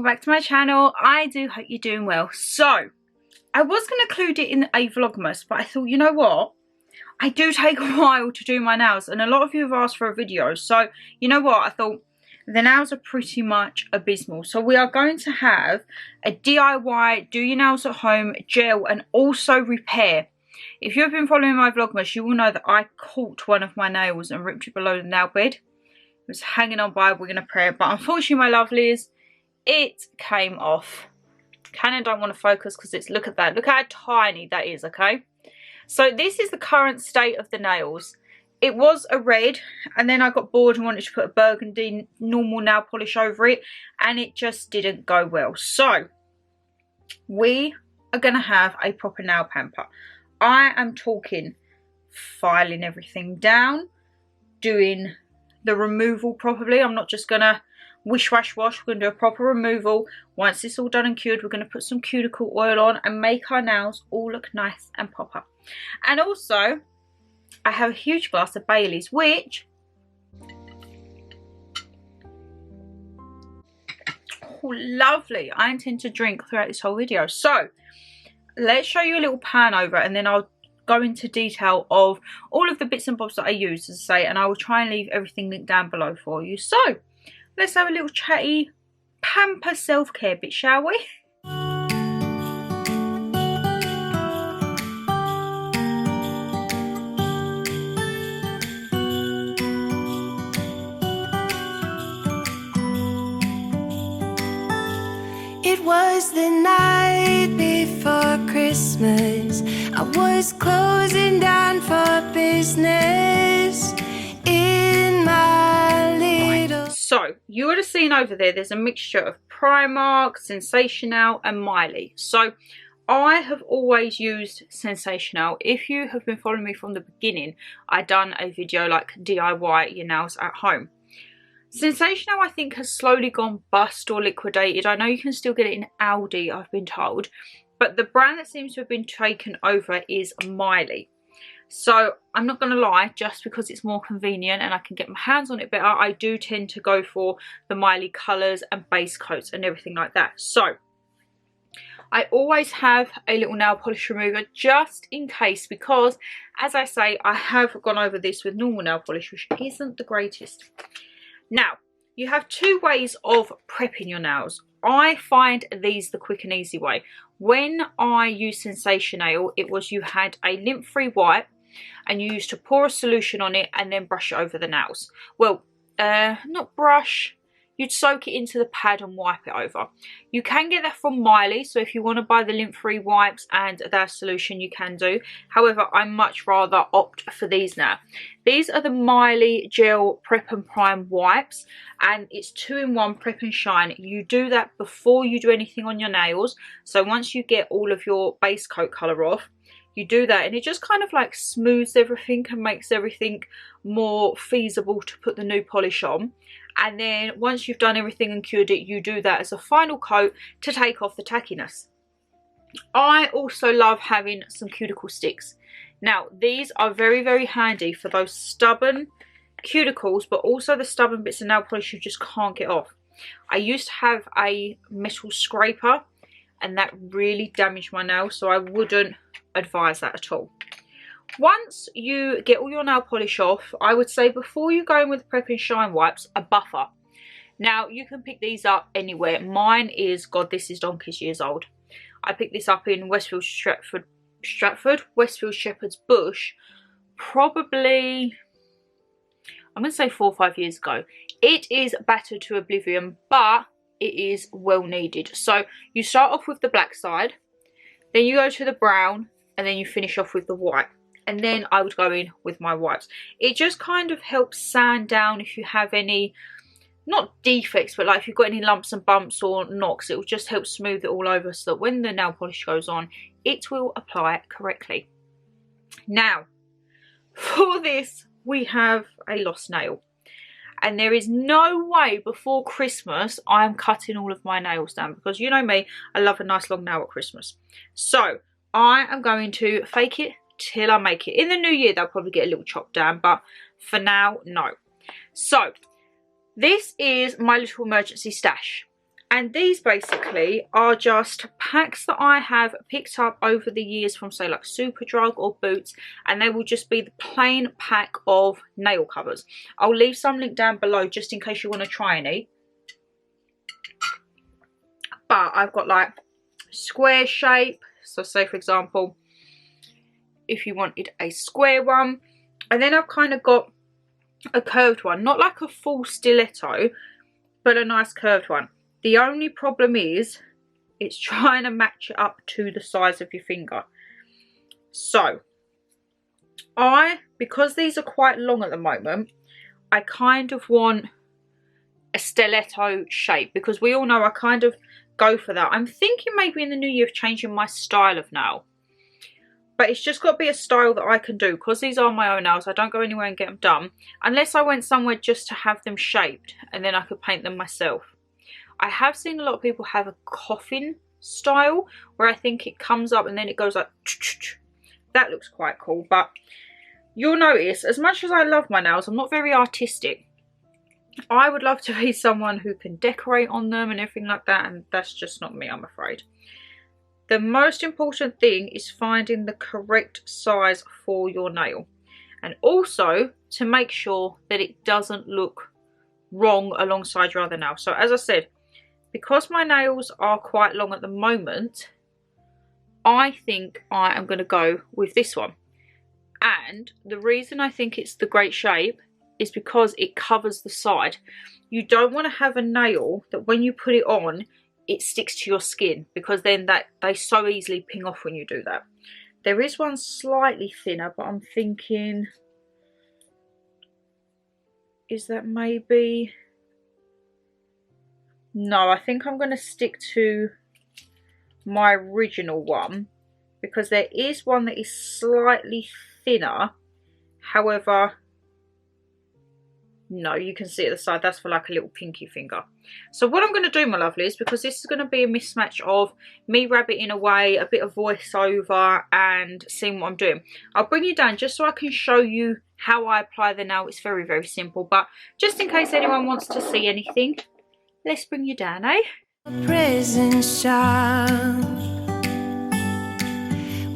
welcome back to my channel. I do hope you're doing well. So I was going to include it in a vlogmas, but I thought, you know what, I do take a while to do my nails and a lot of you have asked for a video, so you know what, I thought the nails are pretty much abysmal. So we are going to have a DIY do your nails at home gel and also repair. If you've been following my vlogmas, you will know that I caught one of my nails and ripped it below the nail bed. It was hanging on by, we're going to pray, but unfortunately my lovelies, it came off. Canon don't want to focus because it's, look at that, look how tiny that is, okay? So this is the current state of the nails. It was a red and then I got bored and wanted to put a burgundy normal nail polish over it and it just didn't go well. So we are going to have a proper nail pamper. I am talking filing everything down, doing the removal properly. I'm not just gonna wish wash wash. We're gonna do a proper removal. Once it's all done and cured, we're gonna put some cuticle oil on and make our nails all look nice and proper. And also I have a huge glass of Baileys, which lovely, I intend to drink throughout this whole video. So let's show you a little pan over and then I'll go into detail of all of the bits and bobs that I use, as I say, and I will try and leave everything linked down below for you. So let's have a little chatty pamper self-care bit, shall we? It was the night before Christmas. I was closing down for business in my little... So you would have seen over there's a mixture of Primark, xxShannonLeighxx and Mylee. So I have always used xxShannonLeighxx. If you have been following me from the beginning, I done a video like DIY your nails at home. xxShannonLeighxx I think has slowly gone bust or liquidated. I know you can still get it in Aldi, I've been told, but the brand that seems to have been taken over is Mylee. So I'm not going to lie, just because it's more convenient and I can get my hands on it better, I do tend to go for the Mylee colours and base coats and everything like that. So I always have a little nail polish remover just in case, because as I say, I have gone over this with normal nail polish, which isn't the greatest. Now, you have two ways of prepping your nails. I find these the quick and easy way. When I used xxShannonLeighxx, it was you had a lint-free wipe and you used to pour a solution on it and then brush it over the nails. Well, not brush, you'd soak it into the pad and wipe it over. You can get that from Mylee, so if you want to buy the lint-free wipes and their solution, you can do. However, I much rather opt for these now. These are the Mylee Gel Prep and Prime wipes, and it's 2-in-1 Prep and Shine. You do that before you do anything on your nails. So once you get all of your base coat colour off, you do that and it just kind of like smooths everything and makes everything more feasible to put the new polish on. And then once you've done everything and cured it, you do that as a final coat to take off the tackiness. I also love having some cuticle sticks. Now these are very, very handy for those stubborn cuticles, but also the stubborn bits of nail polish you just can't get off. I used to have a metal scraper and that really damaged my nails, so I wouldn't advise that at all. Once you get all your nail polish off, I would say before you go in with Prep and Shine wipes, a buffer. Now you can pick these up anywhere. Mine is, God, this is donkey's years old. I picked this up in Westfield Westfield Shepherd's Bush, probably, I'm going to say 4 or 5 years ago. It is battered to oblivion, but it is well needed. So you start off with the black side, then you go to the brown, and then you finish off with the white. And then I would go in with my wipes. It just kind of helps sand down if you have any, not defects, but like if you've got any lumps and bumps or knocks, it will just help smooth it all over so that when the nail polish goes on, it will apply it correctly. Now, for this, we have a lost nail. And there is no way before Christmas I am cutting all of my nails down, because you know me, I love a nice long nail at Christmas. So I am going to fake it till I make it. In the new year they'll probably get a little chopped down, but for now, no. So this is my little emergency stash. And these basically are just packs that I have picked up over the years from, say, like Superdrug or Boots, and they will just be the plain pack of nail covers. I'll leave some link down below just in case you want to try any. But I've got like square shape, so say for example if you wanted a square one, and then I've kind of got a curved one, not like a full stiletto, but a nice curved one. The only problem is it's trying to match it up to the size of your finger. So because these are quite long at the moment, I kind of want a stiletto shape, because we all know I kind of go for that. I'm thinking maybe in the new year of changing my style of nail, but it's just got to be a style that I can do, because these are my own nails. I don't go anywhere and get them done unless I went somewhere just to have them shaped, and then I could paint them myself. I have seen a lot of people have a coffin style where I think it comes up and then it goes like that. Looks quite cool, but you'll notice as much as I love my nails, I'm not very artistic. I would love to be someone who can decorate on them and everything like that, and that's just not me, I'm afraid. The most important thing is finding the correct size for your nail, and also to make sure that it doesn't look wrong alongside your other nail. So as I said, because my nails are quite long at the moment, I think I am going to go with this one. And the reason I think it's the great shape is because it covers the side. You don't want to have a nail that when you put it on, it sticks to your skin, because then they so easily ping off when you do that. There is one slightly thinner, but I'm thinking, is that maybe... No, I think I'm going to stick to my original one, because there is one that is slightly thinner. However, no, you can see at the side, that's for like a little pinky finger. So what I'm going to do, my lovelies, because this is going to be a mismatch of me rabbiting away, a bit of voiceover and seeing what I'm doing, I'll bring you down just so I can show you how I apply the nail. It's very, very simple, but just in case anyone wants to see anything, let's bring you down, eh? Present shop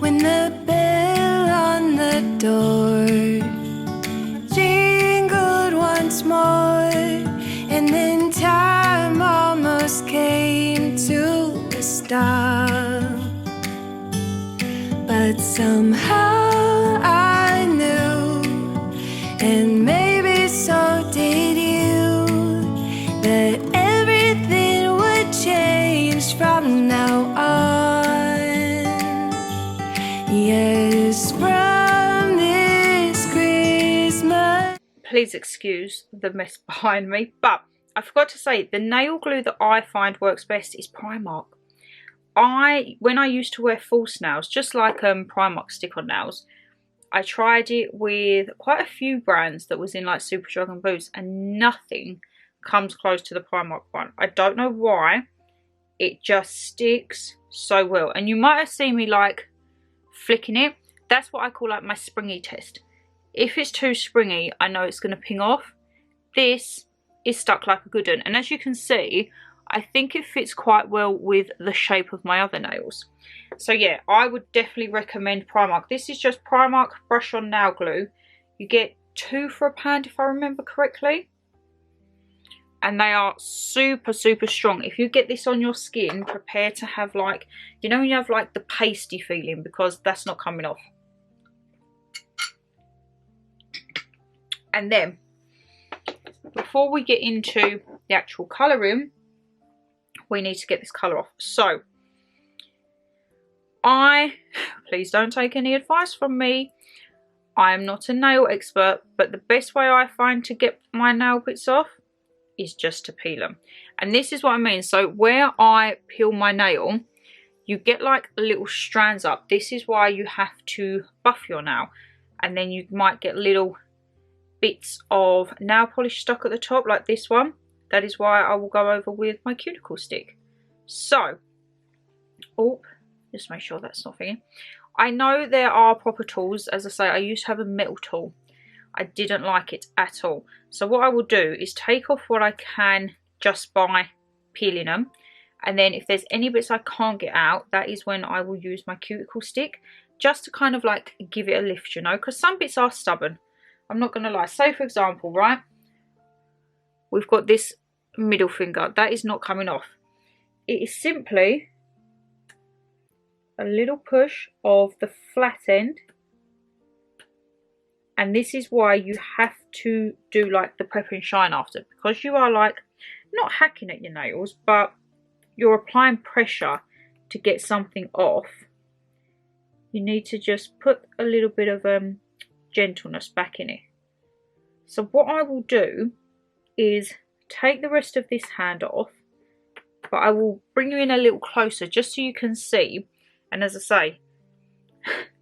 when the bell on the door jingled once more, and then time almost came to a stop. But somehow I knew, and maybe so did you, that everything would change from now on. Yes, from this Christmas. Please excuse the mess behind me, but I forgot to say, the nail glue that I find works best is Primark. When I used to wear false nails, just like Primark stick-on nails, I tried it with quite a few brands that was in like Superdrug and Boots, and nothing comes close to the Primark one. I don't know why, it just sticks so well. And you might have seen me like flicking it. That's what I call like my springy test. If it's too springy, I know it's going to ping off. This is stuck like a good one, and as you can see, I think it fits quite well with the shape of my other nails. So yeah, I would definitely recommend Primark. This is just Primark brush on nail glue. You get 2 for £1 if I remember correctly, and they are super, super strong. If you get this on your skin, prepare to have like, you know when you have like the pasty feeling, because that's not coming off. And then before we get into the actual colouring, we need to get this colour off. So please don't take any advice from me, I am not a nail expert, but the best way I find to get my nail bits off is just to peel them. And this is what I mean. So where I peel my nail, you get like little strands up. This is why you have to buff your nail, and then you might get little bits of nail polish stuck at the top like this one. That is why I will go over with my cuticle stick. So, oh, just make sure that's not thinking. I know there are proper tools. As I say, I used to have a metal tool. I didn't like it at all. So what I will do is take off what I can just by peeling them, And then if there's any bits I can't get out, that is when I will use my cuticle stick, just to kind of like give it a lift, you know, because some bits are stubborn. I'm not going to lie. Say for example, right, we've got this middle finger. That is not coming off. It is simply a little push of the flat end. And this is why you have to do like the prep and shine after, because you are like not hacking at your nails, but you're applying pressure to get something off. You need to just put a little bit of gentleness back in it. So what I will do is take the rest of this hand off, but I will bring you in a little closer just so you can see. And as I say,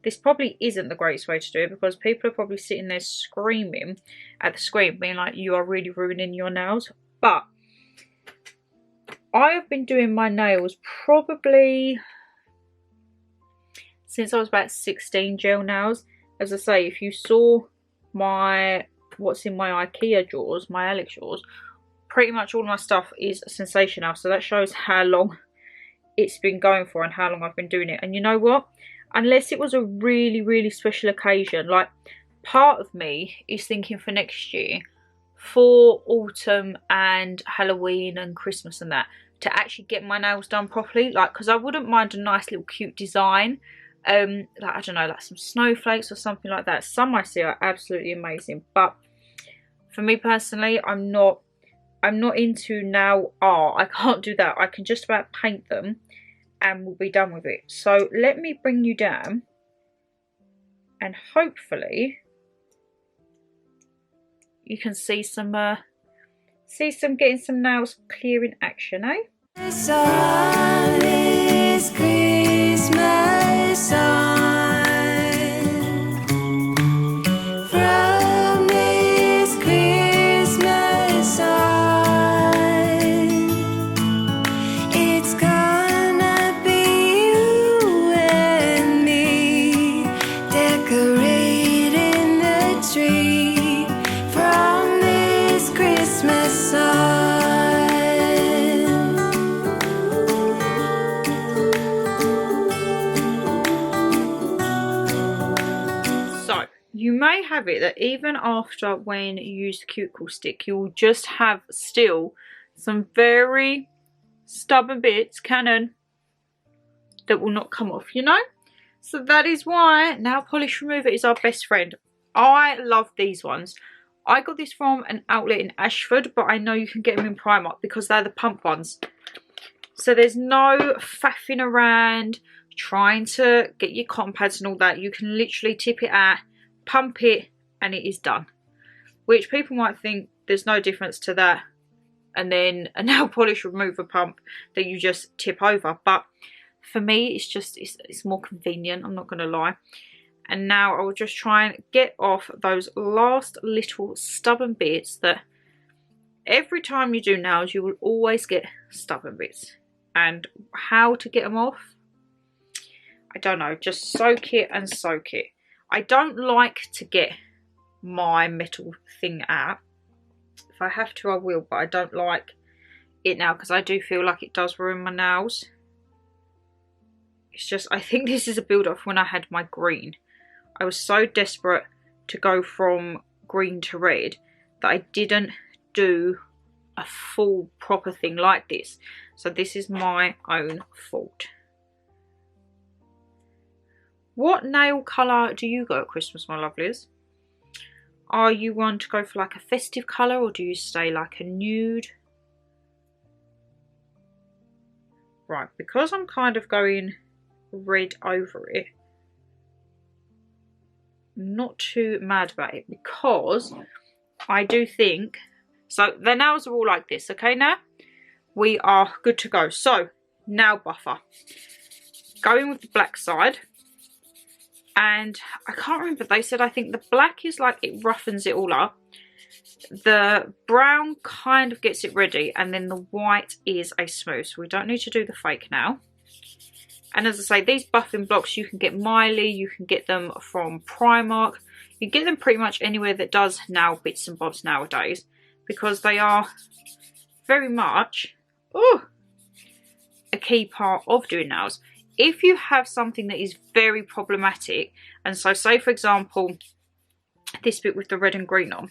this probably isn't the greatest way to do it, because people are probably sitting there screaming at the screen, being like, you are really ruining your nails. But I have been doing my nails probably since I was about 16, gel nails. As I say, if you saw what's in my IKEA drawers, my Alex drawers, pretty much all my stuff is sensational. So that shows how long it's been going for and how long I've been doing it. And you know what? Unless it was a really, really special occasion, like part of me is thinking for next year, for autumn and Halloween and Christmas and that, to actually get my nails done properly. Like, because I wouldn't mind a nice little cute design. Like, I don't know, like some snowflakes or something like that. Some I see are absolutely amazing. But for me personally, I'm not into nail art. I can't do that. I can just about paint them and we'll be done with it. So let me bring you down and hopefully you can see some getting some nails clear in action, eh? The sun is Christmas on, from this Christmas on, it's gonna be you and me decorating the tree from this Christmas song. So you may have it that even after when you use the cuticle stick, you will just have still some very stubborn bits, Canon, that will not come off, you know? So that is why nail polish remover is our best friend. I love these ones. I got this from an outlet in Ashford, but I know you can get them in Primark because they're the pump ones. So there's no faffing around trying to get your cotton pads and all that. You can literally tip it out, pump it, and it is done. Which people might think there's no difference to that and then a nail polish remover pump that you just tip over. But for me, it's more convenient, I'm not going to lie. And now I will just try and get off those last little stubborn bits that every time you do nails, you will always get stubborn bits. And how to get them off, I don't know, just soak it and soak it. I don't like to get my metal thing out. If I have to, I will, but I don't like it now because I do feel like it does ruin my nails. It's just, I think this is a build-up when I had my green. I was so desperate to go from green to red that I didn't do a full proper thing like this. So this is my own fault. What nail colour do you go at Christmas, my lovelies? Are you one to go for like a festive colour, or do you stay like a nude? Right, because I'm kind of going red over it, I'm not too mad about it because I do think, so the nails are all like this, okay? Now we are good to go. So nail buffer, going with the black side. And I can't remember, they said I think the black is like it roughens it all up. The brown kind of gets it ready, and then the white is a smooth. So we don't need to do the fake now. And as I say, these buffing blocks, you can get Mylee, you can get them from Primark. You can get them pretty much anywhere that does nail bits and bobs nowadays, because they are very much a key part of doing nails. If you have something that is very problematic, and so say for example this bit with the red and green on,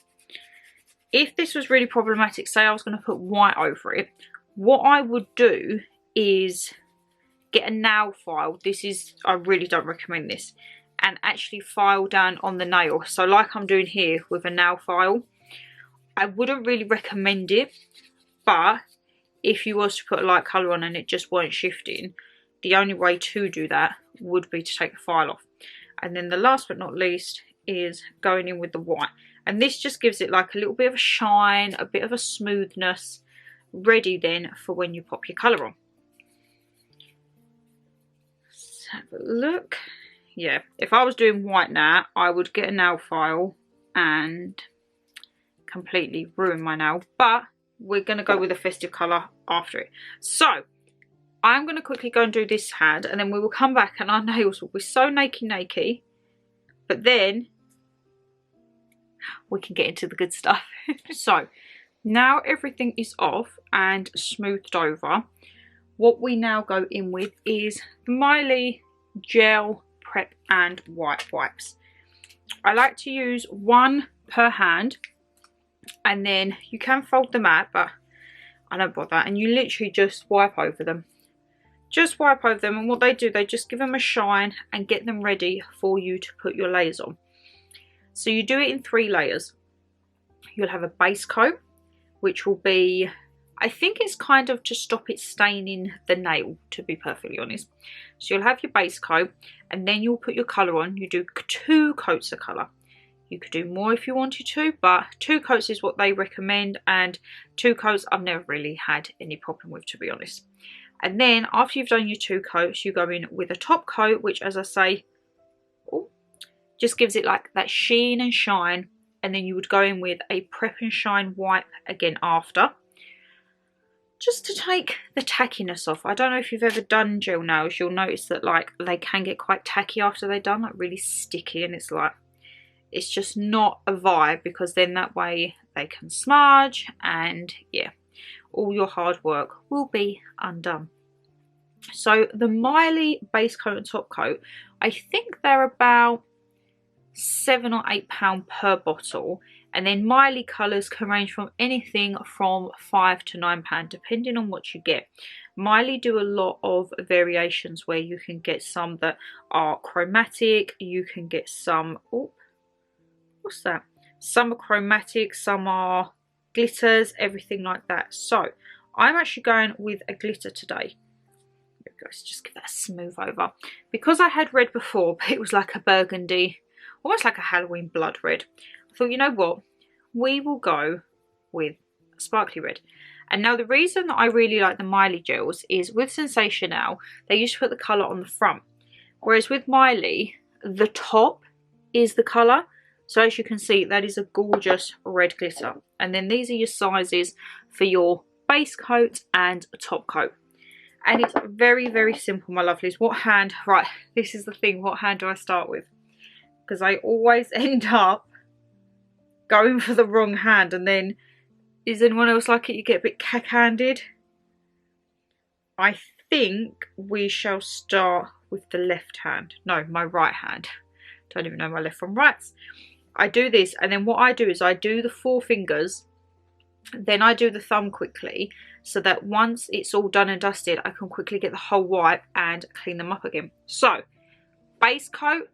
if this was really problematic, say I was going to put white over it, what I would do is get a nail file. I really don't recommend this, and actually file down on the nail. So like I'm doing here with a nail file. I wouldn't really recommend it, but if you was to put a light colour on and it just weren't shifting, the only way to do that would be to take the file off. And then the last but not least is going in with the white. And this just gives it like a little bit of a shine, a bit of a smoothness, ready then for when you pop your colour on. Let's have a look. Yeah, if I was doing white now, I would get a nail file and completely ruin my nail. But we're going to go with a festive colour after it. So I'm going to quickly go and do this hand, and then we will come back and our nails will be so nakey. But then we can get into the good stuff. So now everything is off and smoothed over, what we now go in with is the Mylee gel prep and white wipes. I like to use one per hand, and then you can fold them out, but I don't bother, and you literally just wipe over them. Just wipe over them, and what they do, they just give them a shine and get them ready for you to put your layers on. So you do it in 3 layers. You'll have a base coat, which will be, I think it's kind of to stop it staining the nail, to be perfectly honest. So you'll have your base coat, and then you'll put your colour on. You do 2 coats of colour. You could do more if you wanted to, but 2 coats is what they recommend, and 2 coats I've never really had any problem with, to be honest. And then after you've done your 2 coats, you go in with a top coat, which, as I say, just gives it like that sheen and shine. And then you would go in with a prep and shine wipe again after, just to take the tackiness off. I don't know if you've ever done gel nails, you'll notice that like they can get quite tacky after they're done, like really sticky, and it's like, it's just not a vibe, because then that way they can smudge, and yeah, all your hard work will be undone. So the Mylee base coat and top coat, I think they're about £7 or £8 per bottle, and then Mylee colours can range from anything from £5 to £9 depending on what you get. Mylee do a lot of variations where you can get some that are chromatic, you can get some, oh, what's that? Some are chromatic, some are glitters, everything like that. So I'm actually going with a glitter today. There we go, so just give that a smooth over. Because I had red before, but it was like a burgundy, almost like a Halloween blood red. I thought, you know what, we will go with a sparkly red. And now the reason that I really like the Mylee gels is with XxShannonLeighxx, they used to put the colour on the front. Whereas with Mylee, the top is the colour. So as you can see, that is a gorgeous red glitter. And then these are your sizes for your base coat and top coat. And it's very, very simple, my lovelies. What hand, right, this is the thing, what hand do I start with? Because I always end up going for the wrong hand, and then, is anyone else like it? You get a bit cack-handed. I think we shall start with the left hand. No, my right hand. Don't even know my left from right. I do this, and then what I do is I do the 4 fingers, then I do the thumb quickly, so that once it's all done and dusted, I can quickly get the whole wipe and clean them up again. So, base coat,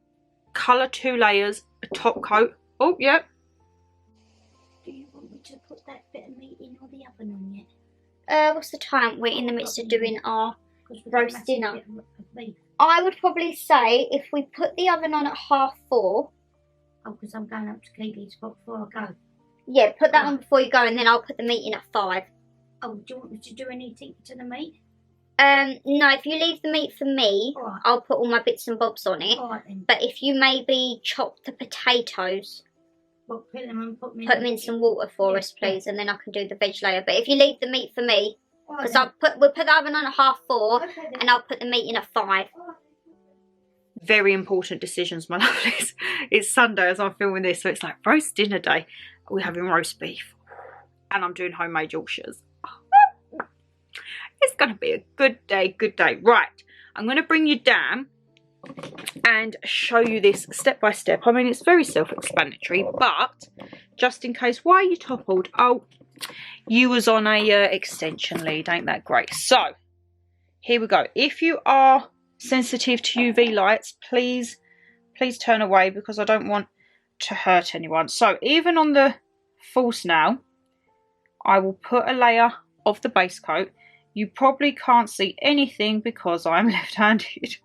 colour 2 layers, a top coat. Oh, yep. Do you want me to put that bit of meat in or the oven on yet? What's the time? We're in the midst of doing our roast dinner. I would probably say if we put the oven on at 4:30. Oh, because I'm going up to Keely's before I go. Yeah, put that on before you go, and then I'll put the meat in at 5. Oh, do you want me to do anything to the meat? No, if you leave the meat for me, Right. I'll put all my bits and bobs on it. Alright then. But if you maybe chop the potatoes, Well, put them in some water for us, please, and then I can do the veg layer. But if you leave the meat for me, because we'll put the oven on at 4:30, Okay, and I'll put the meat in at 5. Very important decisions, my lovelies. It's Sunday as I'm filming this, so it's like roast dinner day. We're having roast beef, and I'm doing homemade Yorkshires. It's going to be a good day, good day. Right, I'm going to bring you down and show you this step by step. I mean, it's very self-explanatory, but just in case, why are you toppled? Oh, you was on a extension lead, ain't that great? So here we go. If you are sensitive to UV lights, please turn away, because I don't want to hurt anyone. So even on the false nail, I will put a layer of the base coat. You probably can't see anything because I'm left-handed,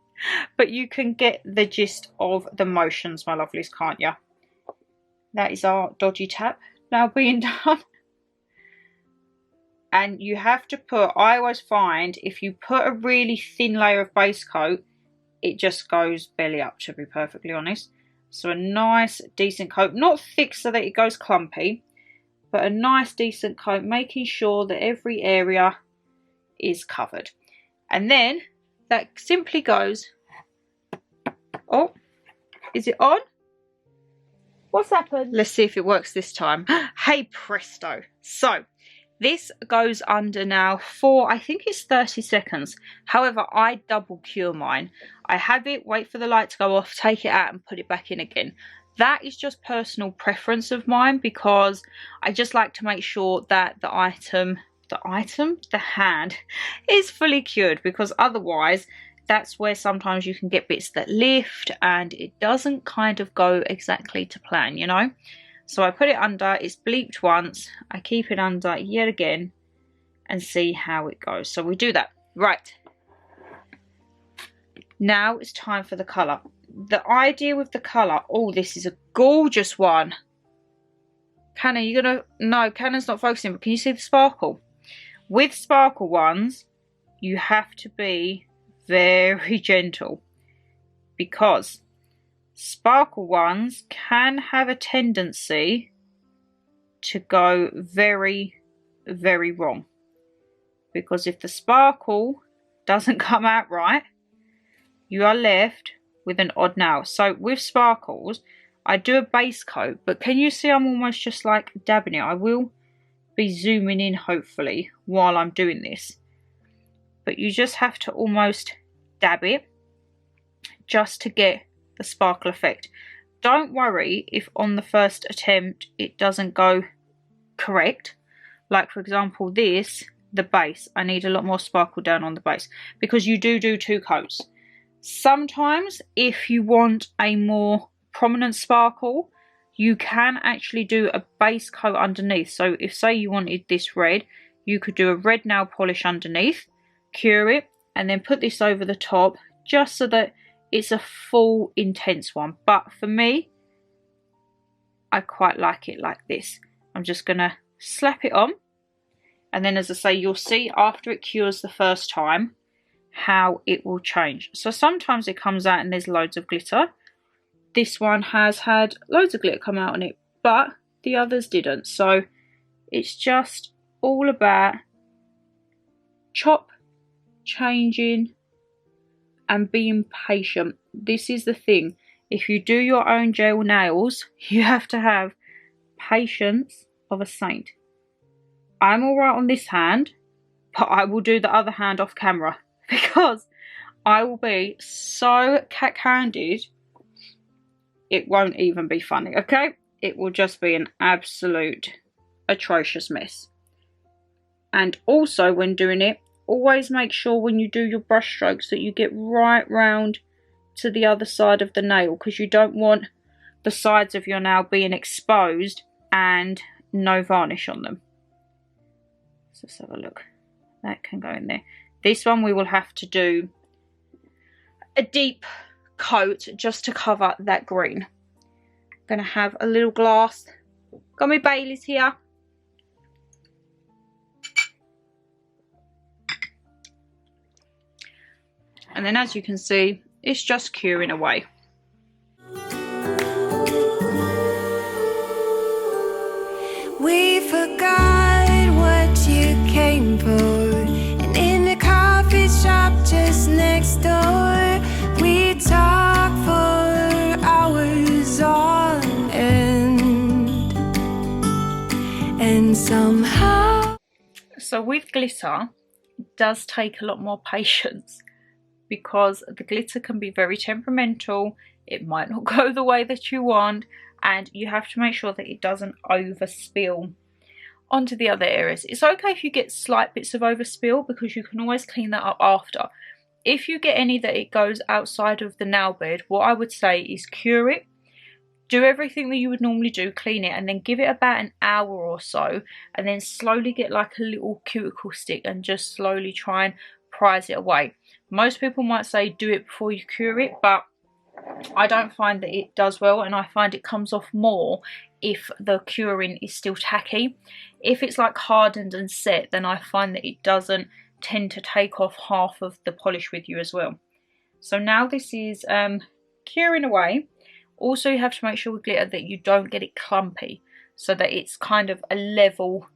but you can get the gist of the motions, my lovelies, can't you? That is our dodgy tap now being done. And you have to put, I always find, if you put a really thin layer of base coat, it just goes belly up, to be perfectly honest. So a nice, decent coat, not thick so that it goes clumpy, but a nice, decent coat, making sure that every area is covered. And then that simply goes, oh, is it on? What's happened? Let's see if it works this time. Hey presto. So this goes under now for, I think it's 30 seconds. However, I double cure mine. I have it, wait for the light to go off, take it out and put it back in again. That is just personal preference of mine, because I just like to make sure that the hand is fully cured, because otherwise that's where sometimes you can get bits that lift and it doesn't kind of go exactly to plan, you know. So I put it under, it's bleeped once, I keep it under yet again and see how it goes. So we do that. Right, now it's time for the colour. The idea with the colour, oh, this is a gorgeous one. Canna, you're gonna, no, Canna's not focusing, but can you see the sparkle? With sparkle ones, you have to be very gentle, because sparkle ones can have a tendency to go very, very wrong. Because if the sparkle doesn't come out right, you are left with an odd nail. So with sparkles, I do a base coat, but can you see I'm almost just like dabbing it? I will be zooming in hopefully while I'm doing this, but you just have to almost dab it just to get the sparkle effect. Don't worry if on the first attempt it doesn't go correct. Like for example this, the base, I need a lot more sparkle down on the base, because you do two coats. Sometimes if you want a more prominent sparkle, you can actually do a base coat underneath. So if say you wanted this red, you could do a red nail polish underneath, cure it, and then put this over the top, just so that it's a full intense one. But for me, I quite like it like this. I'm just gonna slap it on, and then as I say, you'll see after it cures the first time how it will change. So sometimes it comes out and there's loads of glitter. This one has had loads of glitter come out on it, but the others didn't. So it's just all about chop, changing and being patient. This is the thing. If you do your own gel nails, you have to have patience of a saint. I'm alright on this hand, but I will do the other hand off camera, because I will be so cack-handed it won't even be funny, okay? It will just be an absolute atrocious mess. And also when doing it, always make sure when you do your brush strokes that you get right round to the other side of the nail, because you don't want the sides of your nail being exposed and no varnish on them. So let's have a look. That can go in there. This one we will have to do a deep coat just to cover that green. I'm gonna have a little glass. Got my Baileys here. And then as you can see, it's just curing away. We forgot what you came for, and in the coffee shop just next door, we talked for hours on end, and somehow. So with glitter, it does take a lot more patience, because the glitter can be very temperamental. It might not go the way that you want, and you have to make sure that it doesn't overspill onto the other areas. It's okay if you get slight bits of overspill, because you can always clean that up after. If you get any that it goes outside of the nail bed, what I would say is cure it. Do everything that you would normally do, clean it, and then give it about an hour or so, and then slowly get like a little cuticle stick and just slowly try and prise it away. Most people might say do it before you cure it, but I don't find that it does well, and I find it comes off more if the curing is still tacky. If it's like hardened and set, then I find that it doesn't tend to take off half of the polish with you as well. So now this is curing away. Also, you have to make sure with glitter that you don't get it clumpy, so that it's kind of a level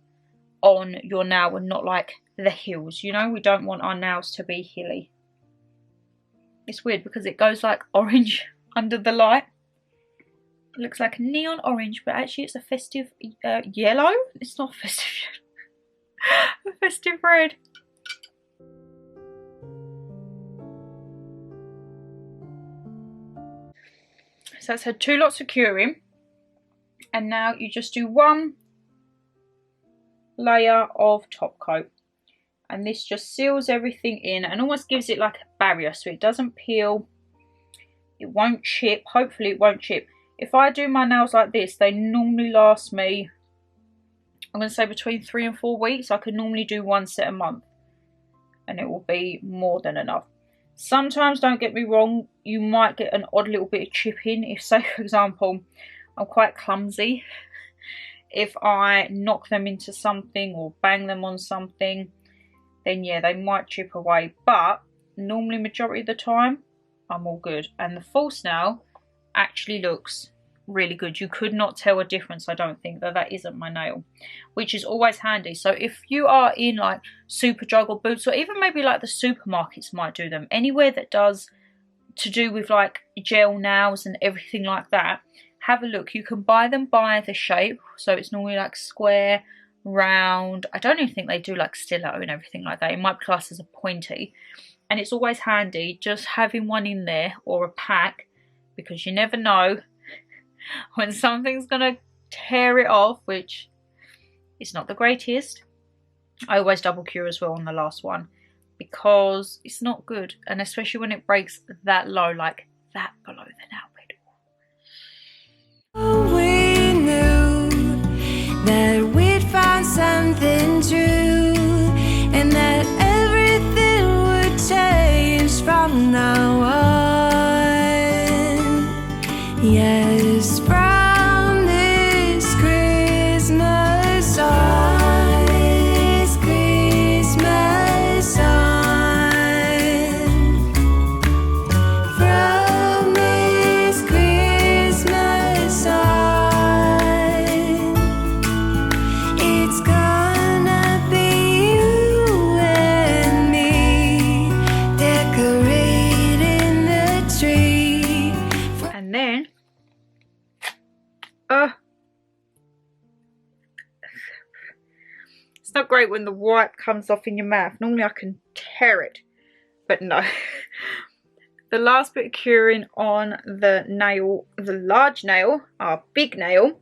on your nail and not like the heels. You know, we don't want our nails to be hilly. It's weird because it goes like orange under the light. It looks like neon orange, but actually it's a festive yellow. It's not festive a festive red. So that's had 2 lots of curing, and now you just do 1 layer of top coat, and this just seals everything in and almost gives it like a barrier, so it doesn't peel, it won't chip. Hopefully it won't chip. If I do my nails like this, they normally last me, I'm going to say between 3 and 4 weeks. I can normally do 1 set a month, and it will be more than enough. Sometimes, don't get me wrong, you might get an odd little bit of chipping. If, say for example, I'm quite clumsy, if I knock them into something or bang them on something, then yeah, they might chip away. But normally, majority of the time, I'm all good. And the false nail actually looks really good. You could not tell a difference, I don't think, that isn't my nail, which is always handy. So if you are in like Superdrug or Boots, or even maybe like the supermarkets might do them, anywhere that does to do with like gel nails and everything like that, have a look. You can buy them by the shape, so it's normally like square, round. I don't even think they do like stiletto and everything like that. It might be classed as a pointy, and it's always handy just having one in there or a pack, because you never know when something's gonna tear it off, which is not the greatest. I always double cure as well on the last one, because it's not good, and especially when it breaks that low, like that below the nail bed. We knew that we'd find something true, and that everything would change from now on. Yes, from this Christmas on, this Christmas on, from this Christmas on, it's gonna be you and me decorating the tree. And then it's not great when the white comes off in your mouth. Normally I can tear it, but no. The last bit of curing on the nail, the large nail, our big nail.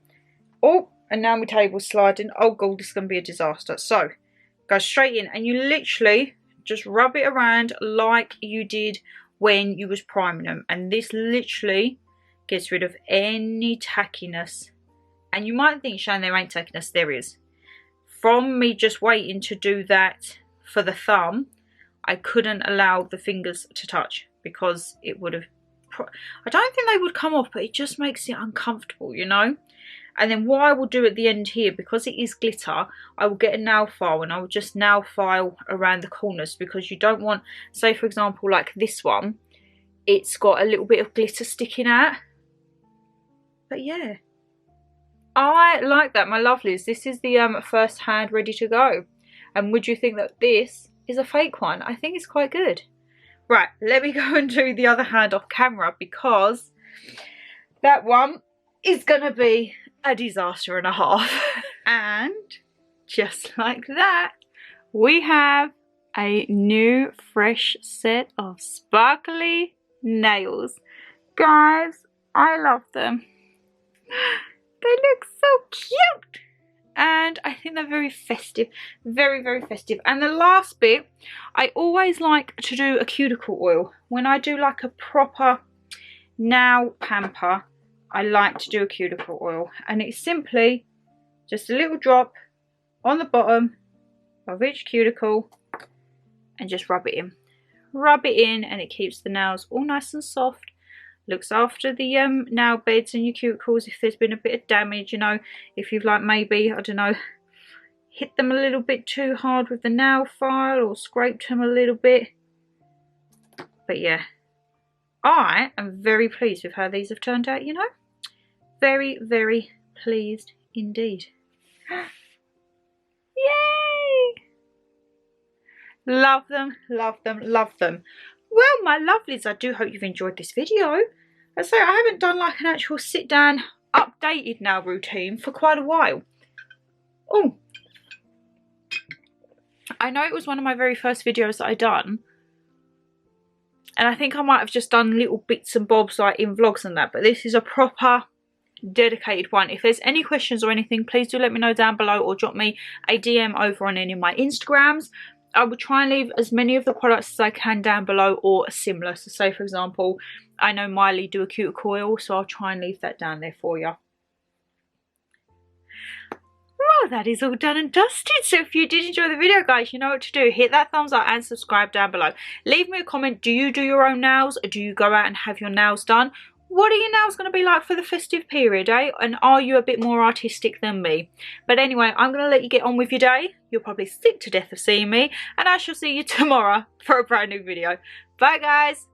Oh, and now my table's sliding. Oh god, this is going to be a disaster. So, go straight in, and you literally just rub it around like you did when you was priming them. And this literally gets rid of any tackiness. And you might think, Shannon, there ain't tackiness. There is. From me just waiting to do that for the thumb, I couldn't allow the fingers to touch, because it would have, I don't think they would come off, but it just makes it uncomfortable, you know. And then what I will do at the end here, because it is glitter, I will get a nail file and I will just nail file around the corners, because you don't want, say for example like this one, it's got a little bit of glitter sticking out. But yeah, I like that, my lovelies. This is the first hand ready to go. And would you think that this is a fake one? I think it's quite good. Right, let me go and do the other hand off camera, because that one is gonna be a disaster and a half. And just like that, we have a new fresh set of sparkly nails. Guys, I love them. They look so cute. And I think they're very festive. Very, very festive. And the last bit, I always like to do a cuticle oil. When I do like a proper nail pamper, I like to do a cuticle oil. And it's simply just a little drop on the bottom of each cuticle and just rub it in. Rub it in and it keeps the nails all nice and soft. Looks after the nail beds and your cuticles if there's been a bit of damage, you know, if you've like maybe, I don't know, hit them a little bit too hard with the nail file or scraped them a little bit. But yeah, I am very pleased with how these have turned out, you know. Very, very pleased indeed. Yay! Love them, love them, love them. Well, my lovelies, I do hope you've enjoyed this video. As I say, I haven't done like an actual sit down updated nail routine for quite a while. Oh, I know it was one of my very first videos that I done, and I think I might have just done little bits and bobs like in vlogs and that, but this is a proper dedicated one. If there's any questions or anything, please do let me know down below or drop me a DM over on any of my Instagrams. I will try and leave as many of the products as I can down below or similar. So say for example, I know Mylee do a cuticle oil, so I'll try and leave that down there for you. Well, that is all done and dusted. So if you did enjoy the video, guys, you know what to do. Hit that thumbs up and subscribe down below. Leave me a comment. Do you do your own nails? Or do you go out and have your nails done? What are your nails going to be like for the festive period, eh? And are you a bit more artistic than me? But anyway, I'm going to let you get on with your day. You're probably sick to death of seeing me. And I shall see you tomorrow for a brand new video. Bye, guys.